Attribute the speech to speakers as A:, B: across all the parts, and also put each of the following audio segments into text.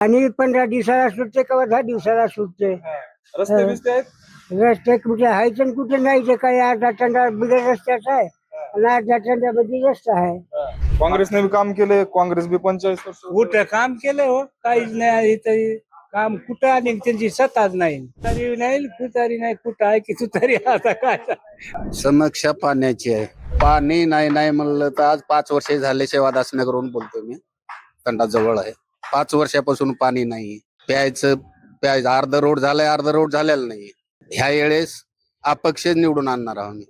A: आणि 15 दिवसाला सुटते किंवा 10 दिवसाला सुटते.
B: रस्ते बिस्ते आहेत.
A: रस्ते कुठे आहेत आणि कुठे नाही. ते काही अर्धा टंडा बिगर रस्त्याचा आहे आणि अर्धा टंड्यामध्ये रस्ता आहे.
B: काँग्रेसने बी काम केले. काँग्रेस बी 45 वर्ष
C: कुठं काम केलं हो, काहीच नाही इथं काम कुठं आणि त्यांची सत्ताच नाही. तरी नाही तुतारी नाही, कुठं आहे की तुतारी आता काय.
D: समस्या पाण्याची आहे. पाणी नाही म्हणलं तर आज 5 वर्षे झाले शेवादासनगरहून बोलतोय मी. तंडा जवळ आहे. 5 वर्षापासून पाणी नाही. प्यायचं अर्ध रोड झालंय, अर्ध रोड झालेलं नाही. ह्या वेळेस अपक्षच निवडून आणणार आहोत मी.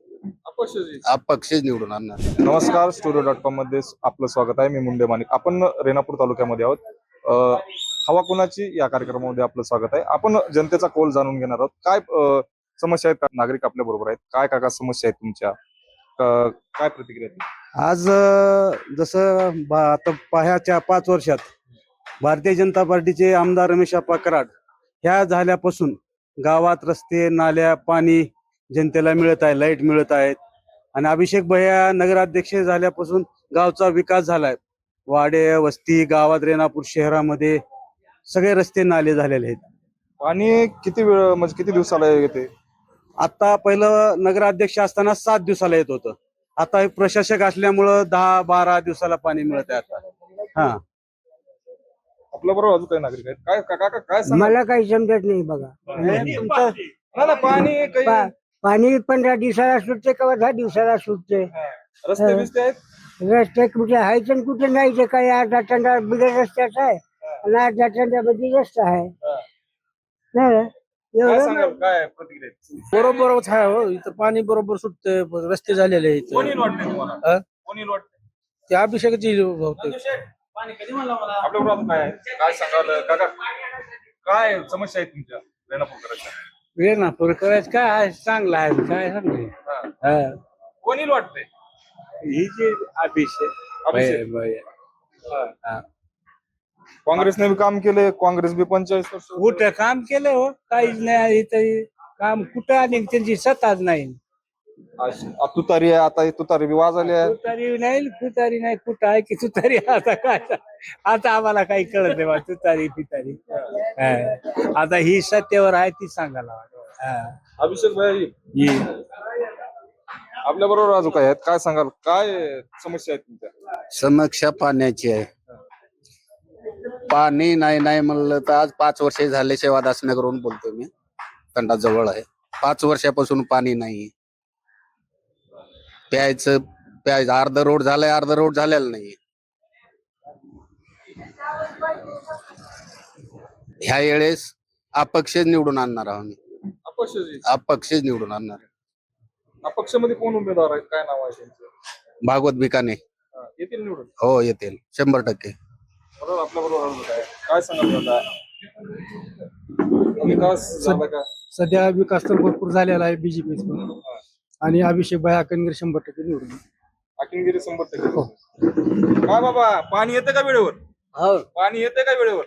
D: अपक्षच निवडून आणणार.
B: नमस्कार, स्टुडिओ.com मध्ये आपलं स्वागत आहे. मी मुंडे माणिक. आपण रेणापूर तालुक्यामध्ये आहोत. हवा कुणाची या कार्यक्रमामध्ये आपलं स्वागत आहे. आपण जनतेचा कौल जाणून घेणार आहोत. काय समस्या आहेत, नागरिक आपल्या बरोबर आहेत. काय काका समस्या आहेत तुमच्या, काय प्रतिक्रिया आहेत?
E: आज जसं आता पाह्याच्या 5 वर्षात भारतीय जनता पार्टीचे आमदार रमेश आप्पा कराड ह्या झाल्यापासून गावात रस्ते, नाल्या, पाणी जनतेला मिळत आहे, लाईट मिळत आहेत. आणि अभिषेक भैया नगराध्यक्ष झाल्यापासून गावचा विकास झालाय. वाडे, वस्ती, गावात, रेणापूर शहरामध्ये सगळे रस्ते, नाले झालेले आहेत.
B: पाणी किती वेळ म्हणजे किती दिवसाला येते?
E: आता पहिलं नगराध्यक्ष असताना 7 दिवसाला येत होतं. आता प्रशासक असल्यामुळं 10-12 दिवसाला पाणी मिळत आहे आता. हा,
B: आपल्या बरोबर अजून काही नागरिक आहेत. काय काका काय सांगा?
A: मला काही समजत नाही बघा.
B: पाणी काही
A: पाणी 15 दिवसाला सुटते किंवा 10 दिवसाला सुटते.
B: रस्ते बिस्ते आहेत.
A: रस्ते कुठे आहेत आणि कुठे नाही. ते काही अर्धा टंडा बिगर रस्त्याचा आहे आणि अर्धा टंड्यामध्ये रस्ता आहे. नाही ना?
B: काय
A: एवढं
B: सांगाल, काय प्रतिक्रिया आहेत?
C: बरोबरच आहे हो, इथं पाणी बरोबर सुटतंय, रस्ते झालेले आहेत.
B: कोणी वाटते तुम्हाला? कोणी वाटते?
C: ते अभिषेकाची बहुतेक.
B: आपल्या बरोबर अजून काय आहे? काय सांगाल काका, काय समस्या आहेत तुमच्या रेणापूरकरांच्या?
C: रेणापूर करायचं काय आहे, चांगलं आहे, काय सांगले
B: कोणी वाटते?
C: ही जे अभिषेक
B: अभिषेक.
C: भैया.
B: काँग्रेसने बी काम केले. काँग्रेस बी 45 वर्ष
C: कुठं काम केलं हो, काहीच नाही इथं काम कुठं आणि त्यांची सत्ताच नाही.
B: तुतारी आहे. आता तुतारी बी वाजवली आहे.
C: तुतारी नाही, कुठं आहे की तुतारी आता काय. आता आम्हाला काही कळत नाही बा, तुतारी पितारी. आता ही सत्तेवर आहे ती सांगायला.
B: अभिषेक भाई आपल्या बरोबर अजून काय आहेत? काय सांगाल, काय समस्या आहेत तुमच्या?
D: समस्या पाण्याची आहे. पाणी नाही म्हणलं तर आज 5 वर्षे झाले शेवादासनगरहून बोलतोय मी. तंडा जवळ आहे. 5 वर्षापासून पाणी नाही. प्यायचं अर्ध रोड झालंय, अर्ध रोड झालेलं नाही. ह्या वेळेस अपक्षच निवडून आणणार आहोत मी. अपक्षच निवडून आणणार.
B: अपक्षमध्ये कोण उमेदवार आहेत? काय नाव आहे त्यांचं?
D: भागवत भिकाणे.
B: येतील निवडून?
D: हो, येतील 100%.
B: बरोबर. आपल्या बरोबर अजून काय सांगाल दादा? विकास झाला का?
F: सध्या विकास तर भरपूर झालेला आहे बीजेपीचा. आणि अभिषेक भाई अकनगिरी 100% निवडून.
B: अकिनगिरी 100%. काय बाबा, पाणी येते का वेळेवर?
A: हो,
B: पाणी येते का वेळेवर?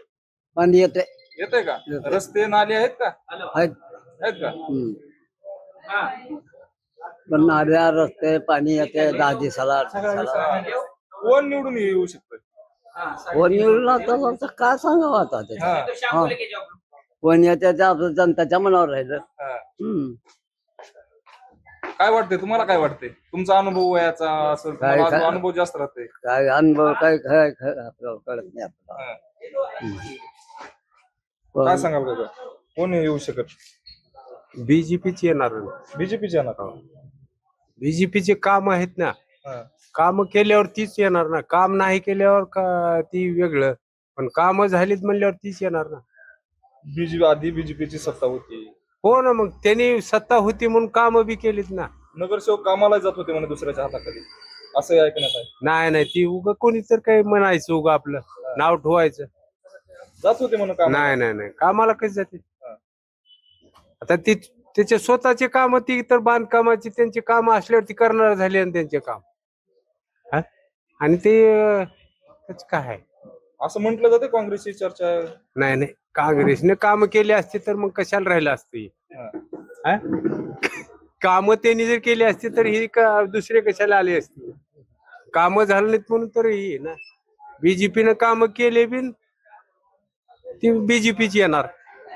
A: पाणी येते.
B: येते का? रस्ते, नाले आहेत का? आहेत का?
A: पण नाल्या, रस्ते, पाणी येते 10 दिवसाला.
B: कोण निवडून येऊ शकतं?
A: कोण निवडून आता काय सांगावं आता ते. हा. कोण येते ते आपलं जनताच्या मनावर राहिलं.
B: काय वाटतंय तुम्हाला? काय वाटतंय तुमचा अनुभव याचा? असं तुम्हाला अनुभव जास्त राहते.
A: काय अनुभव काय आपल्याला कळत नाही आपल्याला.
B: काय सांगाल का? कोण येऊ शकत?
F: बीजेपीची येणार.
B: बीजेपीचे येणार.
F: बीजेपीचे काम आहेत ना, काम केल्यावर तीच येणार ना. काम नाही केल्यावर ती वेगळं, पण काम झालीत म्हणल्यावर तीच येणार ना.
B: आधी बीजेपीची सत्ता होती.
F: हो ना, मग त्यांनी सत्ता होती म्हणून काम बी केलीत ना.
B: नगरसेवक कामाला जात होते म्हणे दुसऱ्याच्या हाताखाली, असं ऐकण्यात आहे.
F: नाही ती उगा कोणी तर काही म्हणायचं, उगा आपलं नाव ठेवायचं.
B: जात होते म्हणून काम.
F: नाही कामाला कशी जाते. आता ती त्याचे स्वतःचे काम, ती तर बांधकामाची त्यांची काम असल्यावर ती करणार झाली आणि त्यांचे काम. आणि ते काय आहे
B: असं म्हटलं जाते. काँग्रेसची चर्चा आहे.
F: नाही काँग्रेसने काम केली असती तर मग कशाला राहिलं असतं. काम त्यांनी जर केली असती तर ही दुसरे कशाला आले असते. काम झालं नाहीत म्हणून तर ही ना बीजेपीनं काम केले बिन ती बीजेपीची येणार,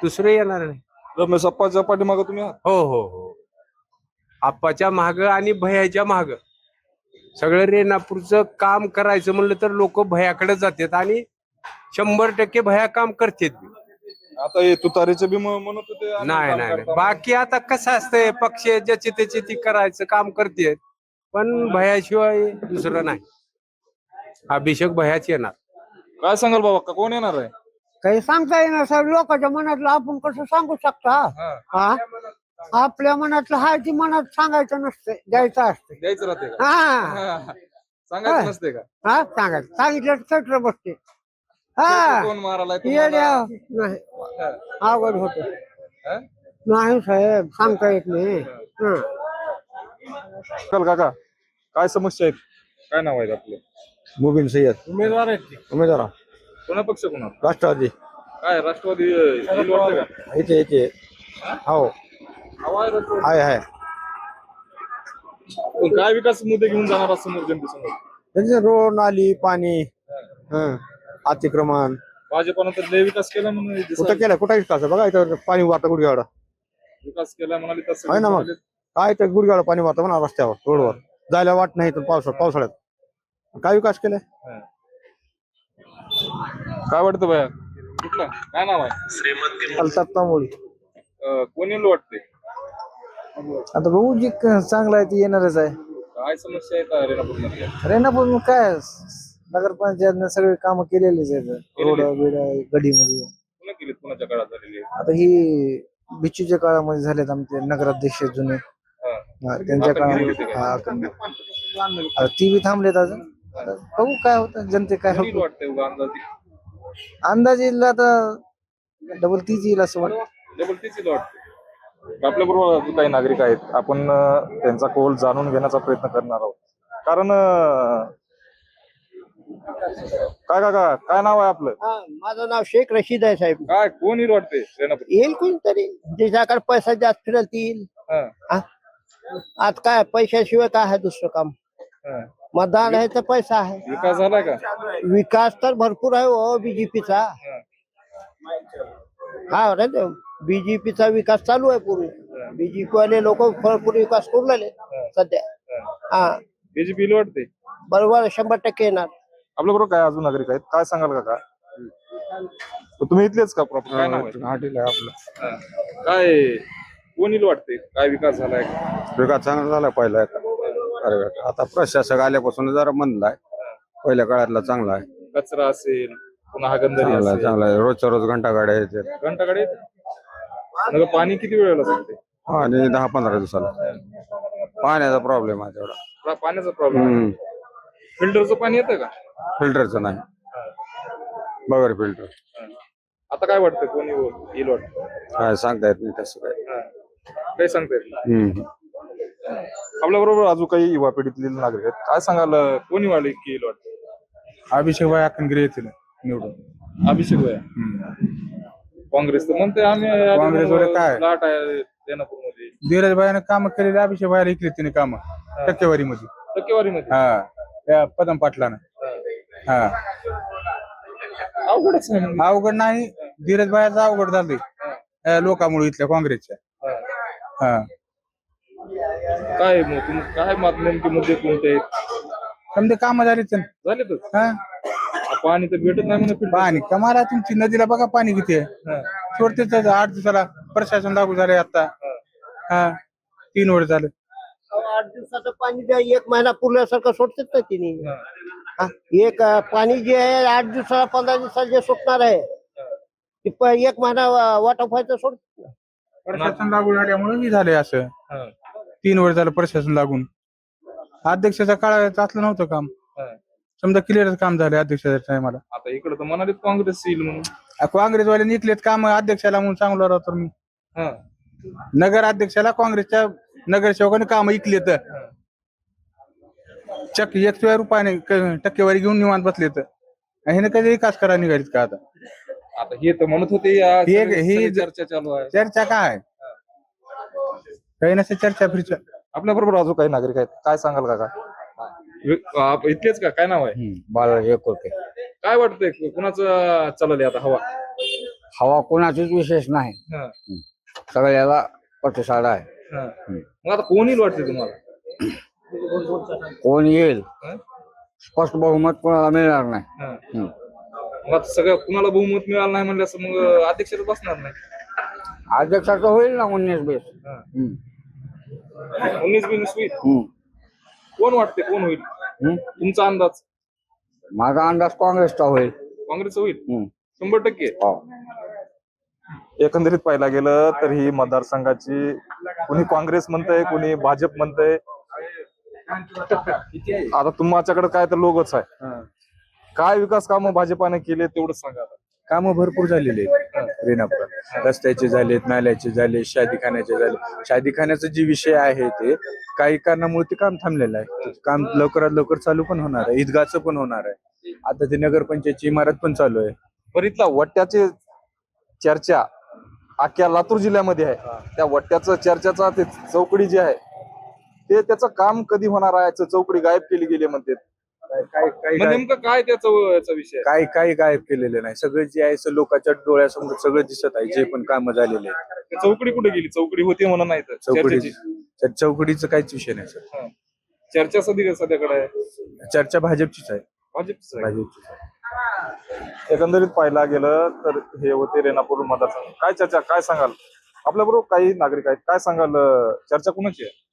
F: दुसरं येणार नाही.
B: रमेश अप्पाच्या पाठीमागे तुम्ही आहात?
F: हो हो हो, आप्पाच्या माग आणि भयाच्या माग सगळं रेणापूरचं काम करायचं म्हणलं तर लोक भयाकडे जातात आणि 100% भया काम करतात.
B: आता हे तुतारीचे बी म्हणत होते आम्ही
F: नाही
B: काम
F: नाही नाही.
B: करतो.
F: बाकी आता कसं असतंय, पक्ष ज्याचे त्याचे ती करायचं काम करते, पण भयाशिवाय दुसरं नाही. अभिषेक भयाच येणार.
B: काय सांगाल बाबा, का कोण येणार आहे?
A: काही सांगता येणार साहेब, लोकांच्या मनातलं आपण कसं सांगू शकता?
B: हा.
A: हा, आपल्या मनातलं हाय ती मनात सांगायचं नसतं, द्यायचं असतं.
B: द्यायचं राहते का?
A: हा
B: हा. सांगायचं
A: हा.
B: नसते का?
A: हा, सांगायचं, सांगितलं चटर बसते. हा,
B: कोण मारायला
A: येड्या नाही, अवघड होत नाही साहेब, सांगता येत नाही. हं.
B: काका काय समस्या आहेत? काय नाव आहे आपलं?
G: मुबीन सय्यद
F: उमेदवार आहेत
G: उमेदवार
B: कोणा पक्ष कोणा?
G: राष्ट्रवादी
B: काय राष्ट्रवादी येईल वाटतं का?
G: इथे हो
B: हवा आहे राष्ट्रवादी.
G: आहे आहे
B: पण काय विकास मुद्दे घेऊन जाणार समोर जनतेसमोर?
G: त्यांचे रोड नाली पाणी अतिक्रमण
B: भाजपानं तर लय विकास केला म्हणून
G: कुठं केलं कुठं विकास आहे? बघा इथं पाणी वाटतं गुडघ्यावर
B: विकास केला म्हणाले तसं
G: आहे ना मग. काय तर गुडघ्यावर पाणी वाटतं म्हणा रस्त्यावर रोडवर जायला वाट नाही तर पावसाळ्यात काय विकास केलाय?
B: काय वाटतं भैया, कुठला काय नाव आहे?
G: अल्ताफ तांबोळी.
B: कोण येईल वाटते?
G: आता बघू जी चांगलं आहे ती येणारच आहे.
B: काय समस्या आहेत रेणापूर मध्ये?
G: रेणापूर काय नगरपंचायतने सगळे कामं केलेलीच आहेत, रोड बिड गडीमध्ये.
B: पुन्हा केलीत, कुणाच्या काळात झालेली आहे?
G: आता ही बिचूच्या काळामध्ये झालेत आमचे नगराध्यक्ष जुने. हा, त्यांच्या काळामध्ये हा, आता ती बी थांबलेत अजून. आता बघू काय होतं जनते काय
B: कोण येईल
G: होतं.
B: वाटतंय उगा अंदाजे?
G: अंदाज येईल आता डबल तीच येईल असं वाटतं.
B: डबल तीच येईल वाटतं. आपल्या बरोबर काही नागरिक आहेत, आपण त्यांचा कौल जाणून घेण्याचा प्रयत्न करणार आहोत. कारण काय काका काय नाव आहे आपलं?
A: माझं नाव शेख रशीद आहे साहेब.
B: काय कोण येईल वाटते रेणापूर?
A: येईल कोणतरी, ज्याच्याकडे पैसा जास्त फिरेल ती येईल.
B: हा,
A: आज काय पैशाशिवाय काय आहे दुसरं काम?
B: हा.
A: मतदान आहे तर पैसा आहे.
B: विकास झाला का?
A: विकास तर भरपूर आहे हो बीजेपीचा. हा रे, बीजेपीचा विकास चालू आहे पूर्ण. बीजेपी वाले लोक भरपूर विकास करू लागले सध्या. हा,
B: बीजेपी येईल वाटते.
A: बरोबर 100% येणार.
B: आपल्या बरोबर काय अजून नागरिक आहेत, काय सांगाल काका? तुम्ही इथलेच का प्रॉपर? काय नाव आहे
G: आपलं
B: हा. काय कोण येईल वाटते? काय विकास झालाय?
D: विकास चांगला झाला पहिला. अरे आता प्रशासक आल्यापासून जरा म्हणलाय, पहिल्या काळातला चांगला आहे.
B: कचरा असेल, पुन्हा हागंदरी
D: चांगला आहे,
B: असेल,
D: चांगला आहे. रोजच्या रोज घंटा गाड्या येतात
B: घंटाकडे नका पाणी किती वेळेला सांगते?
D: आणि 10-15 दिवसाला. पाण्याचा प्रॉब्लेम आहे तेवढा.
B: पाण्याचा प्रॉब्लेम. फिल्टरचं पाणी येतं का?
D: फिल्टरचं नाही, बगर फिल्टर.
B: आता काय वाटतं कोणी येईल वाटतं?
D: काय सांगता येत नाही तसं काय.
B: काही सांगता येत नाही. आपल्या बरोबर अजून काही युवा पिढीतले नागरिक आहेत, काय सांगाल कोणी वाढले की येईल वाटतं?
H: अभिषेक भाई अखंगिरी येतील निवडून.
B: अभिषेक भैया काँग्रेस तर म्हणते आम्ही
H: काँग्रेसवाले काय?
B: लाट आहे रेणापूर मध्ये.
H: धीरज भाईने काम केलेले, अभिषेक भाईला इकले तिने काम टक्केवारी मध्ये.
B: टक्केवारी मध्ये
H: हा, त्या पदम पाटलानं. हा,
B: अवघडच आहे म्हणजे.
H: अवघड नाही, धीरज भाईचं अवघड झालंय लोकांमुळे इथल्या काँग्रेसच्या. हा,
B: काय मग तुम्ही काय नेमके मुद्दे कोणते आहेत?
H: समजे काम झालीच.
B: झालेतच.
H: हा,
B: पाणी तर भेटत नाही म्हणून
H: पाणी कमाला तुमची नदीला बघा पाणी किती आहे. सोडतेच 8 दिवसाला प्रशासन लागू झालंय आता. हा, 3 वर्ष झालं.
A: 8 दिवसाचं पाणी द्या, 1 महिना पुरल्यासारखं सोडतात ना तिने. एक पाणी जे आहे 8 दिवसाला 15 दिवसाला जे सुटणार आहे ते 1 महिना वाटप व्हायचं सोडतात.
H: प्रशासन लागू झाल्यामुळे हे झालंय असं. 3 वर्ष झालं प्रशासन लागून. अध्यक्षाच्या काळात असलं नव्हतं काम. समजा क्लिअरच काम झालं अध्यक्षाच्या टायमाला.
B: आता इकडे तर म्हणाले काँग्रेस येईल म्हणून.
H: काँग्रेसवाले निघलेत काम अध्यक्षाला म्हणून चांगलं राहतो मी. नगर अध्यक्षाला काँग्रेसच्या नगरसेवकाने काम ऐकलेत. चक 1 रुपयाने टक्केवारी घेऊन निवांत बसलेत. ह्याने कधी विकास करा निघालीत का आता?
B: आता हे तर म्हणत होते या
H: हे-
B: सगळी
H: हे-
B: चर्चा चालू आहे.
H: चर्चा काय काही नसते चर्चा फिरच्या.
B: आपल्या बरोबर अजून काही नागरिक आहेत, काय सांगाल काका? इथलेच का? काय नाव आहे?
G: बाळ एकोके.
B: काय वाटतंय कुणाचं चाललंय आता हवा?
C: हवा कोणाचीच विशेष नाही
B: हा.
C: सगळ्याला प्रतिसाद आहे
B: हा. मग आता कोण येईल वाटते तुम्हाला?
C: कोण येईल
B: हा?
C: स्पष्ट बहुमत कोणाला मिळणार नाही
B: हा. मग आता सगळं कुणाला बहुमत मिळालं नाही म्हणलं असं मग अध्यक्षात बसणार नाही.
C: अध्यक्षाचं होईल ना 19-20.
B: हा. 19-20 होईल. कोण वाटते कोण होईल तुमचा अंदाज?
C: माझा अंदाज काँग्रेसचा होईल.
B: काँग्रेस होईल
C: हम्म.
B: 100%.
C: हो.
B: एकंदरीत पाहायला गेलं तर ही मतदारसंघाची कुणी काँग्रेस म्हणतंय कुणी भाजप म्हणतंय. आता तुमच्याकडे काय तर लोकच आहे. काय विकास कामं भाजपाने केले तेवढं सांगा आता.
E: कामं भरपूर झालेली आहेत रेणापुरात. रस्त्याचे झालेत, नाल्याचे झाले, शादीखान्याचे झाले. शादीखान्याचा जे विषय आहे ते काही कारणामुळे ते काम थांबलेलं आहे. काम लवकरात लवकर चालू पण होणार आहे, ईदगाहचं पण होणार आहे. आता ते नगरपंचायतची इमारत पण चालू आहे.
B: पण इथला वट्ट्याचे चर्चा अख्ख्या लातूर जिल्ह्यामध्ये आहे. त्या वट्ट्याचं चर्चाचा ते चौकडी जी आहे ते त्याचं काम कधी होणार आहे? चौकडी गायब केली गेली म्हणते.
E: काही
B: मग नेमकं काय त्याचा विषय?
E: काही गायब केलेले नाही. सगळं जे आहे ते लोकांच्या डोळ्यासमोर सगळं दिसत आहे, जे पण कामं झालेले आहेत.
B: ते चौकडी कुठे गेली? चौकडी होती म्हणून नाही तर चर्चेची.
E: चौकडीचं काहीच विषय नाही सर.
B: चर्चा सध्याकडे आहे.
E: चर्चा भाजपचीच आहे.
B: भाजपच आहे.
E: भाजपचीच आहे.
B: एकंदरीत पाहायला गेलं तर हे होते रेणापूर मतदारसंघ. काय चर्चा काय सांगाल? आपल्या बरोबर काही नागरिक आहेत, काय सांगाल? चर्चा कोणाची आहे?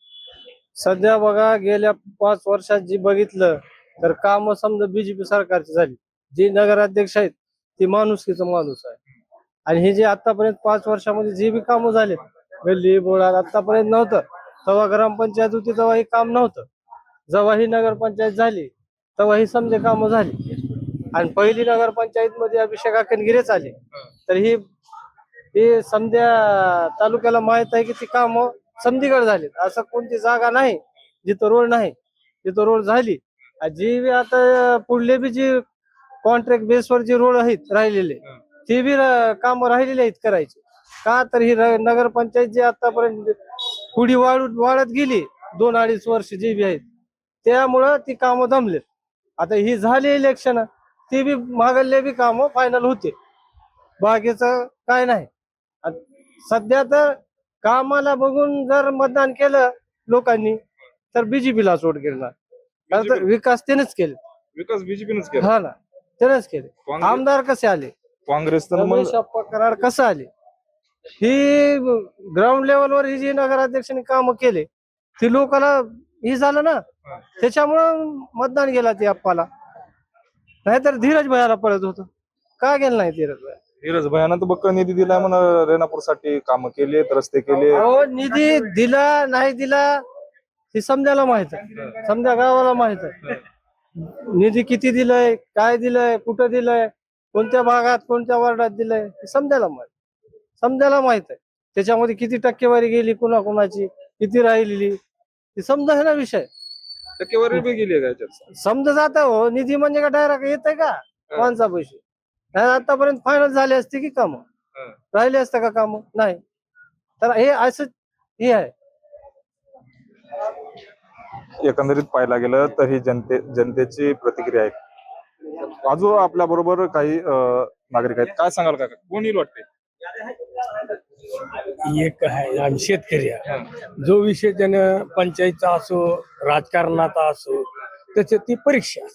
I: सध्या बघा गेल्या 5 वर्षात जी बघितलं तर काम समजा बीजेपी सरकारची झाली. जी नगराध्यक्ष आहेत ती माणुसकीचा माणूस आहे. आणि हे जे आतापर्यंत 5 वर्षामध्ये जे बी कामं झाले गल्ली बोळात आतापर्यंत नव्हतं. तेव्हा ग्रामपंचायत होती तेव्हा हे काम नव्हतं. जेव्हा ही नगरपंचायत झाली तेव्हा ही समजे कामं झाली. आणि पहिली नगरपंचायत मध्ये अभिषेक अकनगिरेच आले. तर ही समध्या तालुक्याला माहित आहे की ती कामं समधीकडे झालीत. असं कोणती जागा नाही जिथं रोड नाही, तिथं रोड झाली. जी बी आता पुढले बी जी कॉन्ट्रॅक्ट बेसवर जे रोड आहेत राहिलेले ते बी काम राहिलेले आहेत करायचे. का तर ही नगरपंचायत जी आतापर्यंत पुढी वाढत गेली 2-2.5 वर्ष जे बी आहेत त्यामुळं ती कामं थांबलेत. आता ही झाली इलेक्शन ती बी मागले बी कामं फायनल होते. बाकीचं काय नाही. सध्या तर कामाला बघून जर मतदान केलं लोकांनी तर बीजेपीला वोट केला. कारण तर विकास त्यानेच केले.
B: विकास बीजेपीनेच केला.
I: हा ना, त्यानेच केले. आमदार कसे आले?
B: काँग्रेस तर मग
I: रमेश अप्पा कराड कसं आले? ही ग्राउंड लेवलवर ही जी नगराध्यक्षांनी काम केले ती लोकांना ही झालं ना, त्याच्यामुळं मतदान गेला ते अप्पाला. नाहीतर धीरज भैयाला पडत होतं. का गेलं नाही धीरज भैया?
B: धीरज भयानं तर बक्क निधी दिलाय म्हणून रेणापूरसाठी कामं केलेत, रस्ते केले.
I: अहो निधी दिला नाही दिला हे समजायला माहित आहे. समजा गावाला माहित आहे निधी किती दिलाय, काय दिलंय, कुठं दिलंय, कोणत्या भागात कोणत्या वार्डात दिलंय हे समजायला माहित आहे. त्याच्यामध्ये किती टक्केवारी गेली कुणाकुणाची, किती राहिलेली हे समजा ना विषय.
B: टक्केवारी बी गेली का याच्यात?
I: समजा जात हो. निधी म्हणजे का डायरेक्ट येत आहे का माणसा पैसे? नाही आतापर्यंत फायनल झाले असते की काम राहिले असतं का काम? नाही. तर हे असं हे आहे.
B: एकंदरीत पाहायला गेलं तर ही जनतेची प्रतिक्रिया आहे. अजून आपल्या बरोबर काही नागरिक आहेत. काय सांगाल काका? कोण येईल वाटते?
C: एक आहे आम्ही शेतकरी आहे. जो विषय त्यानं पंचायतचा असो राजकारणाचा असो त्याची ती परीक्षा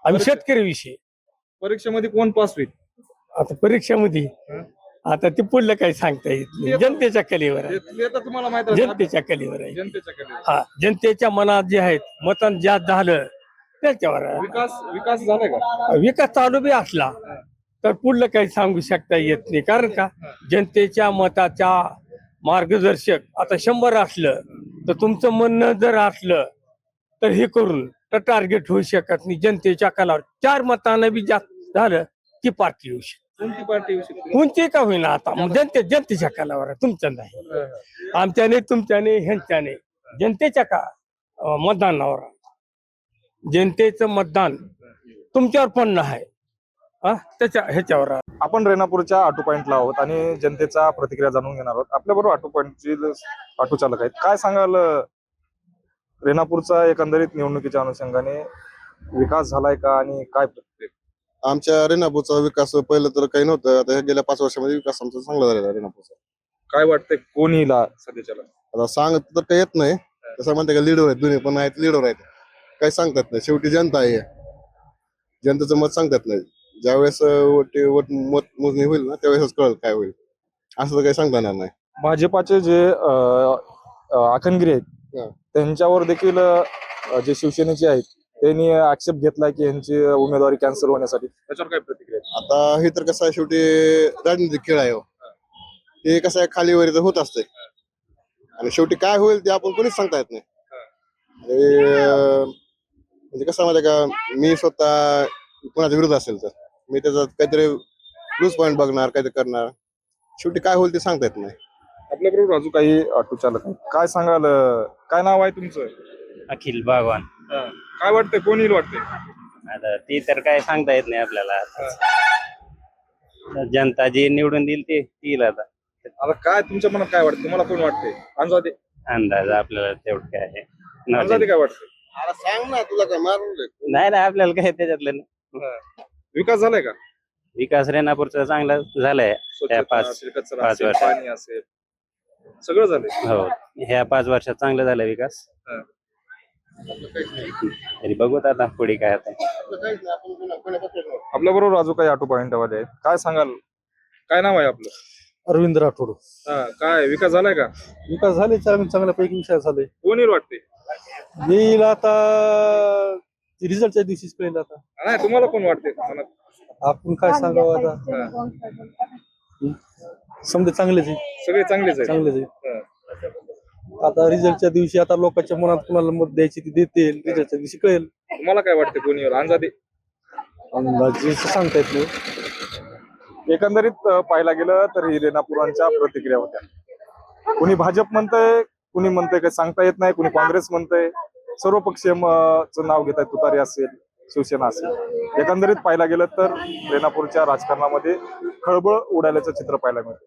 C: आम्ही शेतकरी विषय.
B: परीक्षेमध्ये कोण पास होईल?
C: आता परीक्षेमध्ये आता ते पुढलं काही सांगता येत नाही. जनतेच्या कलेवर आहे.
B: ते तर तुम्हाला माहित आहे.
C: जनतेच्या कलेवर आहे.
B: जनतेच्या कडे
C: हा जनतेच्या मनात जे आहेत मतदान जास्त झालं त्याच्यावर आहे.
B: विकास झालाय का?
C: विकास चालू बी असला तर पुढलं काही सांगू शकता येत नाही. कारण का जनतेच्या मताच्या मार्गदर्शक आता 100 असलं तर तुमचं म्हणणं जर असलं तर हे करून तर टार्गेट होऊ शकत नाही. जनतेच्या कलावर 4 मतानं बी जास्त झालं की पार्टी येऊ शकते.
B: कोणती पार्टी येऊ शकते?
C: कोणती का होईना आता मग जनतेच्या कलावर आहे. तुमचं नाही, आमच्याने तुमच्याने ह्यांच्याने जनतेच्या का मतदानावर आहे. जनतेचं मतदान तुमच्यावर पण नाही ह्याच्यावर आहे.
B: आपण रेणापूरच्या ऑटो पॉइंटला आहोत आणि जनतेचा प्रतिक्रिया जाणून घेणार आहोत. आपल्या बरोबर ऑटो पॉइंटचे ऑटो चालक आहेत. काय सांगाल रेणापूरचा एकंदरीत निवडणुकीच्या अनुषंगाने विकास झालाय का आणि काय प्रतिक्रिया?
J: आमच्या रेणापूरचा विकास पहिलं तर काही नव्हतं, आता गेल्या 5 वर्षामध्ये विकास आमचा चांगला झालेला आहे रेणापूरचा.
B: काय वाटतंय कोण येईल सध्याच्याला?
J: आता सांगत तर काही येत नाही, तसं म्हणते का लीडर आहेत, दोन्ही पण आहेत लीडर आहेत, काही सांगतात नाही. शेवटी जनता आहे, जनतेचं मत सांगतात नाही. ज्यावेळेस मत मोजणी होईल ना त्यावेळेस कळेल काय होईल, असं तर काही सांगता येणार नाही.
B: भाजपाचे जे आखनगिरी आहेत
J: हा.
B: त्यांच्यावर देखील जे शिवसेनेचे आहेत त्यांनी आक्षेप घेतलाय की यांची उमेदवारी कॅन्सल होण्यासाठी. त्याच्यावर काय प्रतिक्रिया आहे?
J: आता हे तर कसं आहे, शेवटी राजनीतिक खेळ आहे हो. हे कसं आहे, खालीवर तर होत असते आणि शेवटी काय होईल ते आपण कोणीच सांगता येत नाही. म्हणजे कसं माहिती का, मी स्वतः कोणाच्या विरोध असेल तर मी त्याचा काहीतरी प्लस पॉईंट बघणार, काहीतरी करणार. शेवटी काय होईल ते सांगता येत नाही.
B: आपल्याबरोबर अजून काही ऑटो चालक आहेत. काय सांगाल, काय नाव आहे तुमचं?
K: अखिल भगवान.
B: काय वाटतंय कोण येईल वाटतंय?
K: आता ती तर काय सांगता येत नाही आपल्याला. जनता जे निवडून देईल ते येईल. आता
B: आता काय तुमच्या मनात काय वाटतं, तुम्हाला कोण वाटतंय? अंदाजे
K: अंदाज आपल्याला तेवढं काय आहे
B: अंदाजे काय वाटतंय?
J: अरे सांग ना, तुला काय मारून
K: नाही ना आपल्याला काय त्याच्यातलं नाही.
B: विकास झालाय का?
K: विकास रेणापूरचा चांगला झालाय.
B: स्वच्छता
K: पाच-
B: असेल, कचरा
K: 5
B: असेल,
K: वर्षात.
B: पाणी असेल, सगळं झालंय.
K: हो, ह्या 5 वर्षात चांगला झाला विकास.
B: हा.
K: तरी बघूत आता पुढे काय होतंय.
B: आपल्या बरोबर अजून काही ऑटो पॉइंट वाले आहेत. काय सांगाल, काय नाव आहे आपलं?
I: अरविंद राठोड.
B: काय विकास झालाय का?
I: विकास झाले चांगल्यापैकी विकास झाले.
B: कोण येईल वाटते?
I: येईल आता रिझल्टच्या दिवशीच कळेल. आता
B: नाही तुम्हाला कोण वाटते मनात?
I: आपण काय सांगावं, आता समजा चांगलेच आहे,
B: सगळे चांगलेच आहेत.
I: चांगलेच आहे. आता रिझल्टच्या दिवशी आता लोकांच्या मनात कुणाला मत द्यायची ती देतील, रिझल्टच्या दिवशी कळेल.
B: तुम्हाला काय वाटते कोण येईल अंदाजे?
I: अंदाजे सांगता येत नाही.
B: एकंदरीत पाहायला गेलं तर ही रेणापुरांच्या प्रतिक्रिया होत्या. कुणी भाजप म्हणतंय, कुणी म्हणतंय काही सांगता येत नाही, कुणी काँग्रेस म्हणतंय. सर्व पक्षीय चं नाव घेत आहे, तुतारी असेल, शिवसेना असेल. एकंदरीत पाहायला गेलं तर रेणापूरच्या राजकारणामध्ये खळबळ उडाल्याचं चित्र पाहायला मिळतं.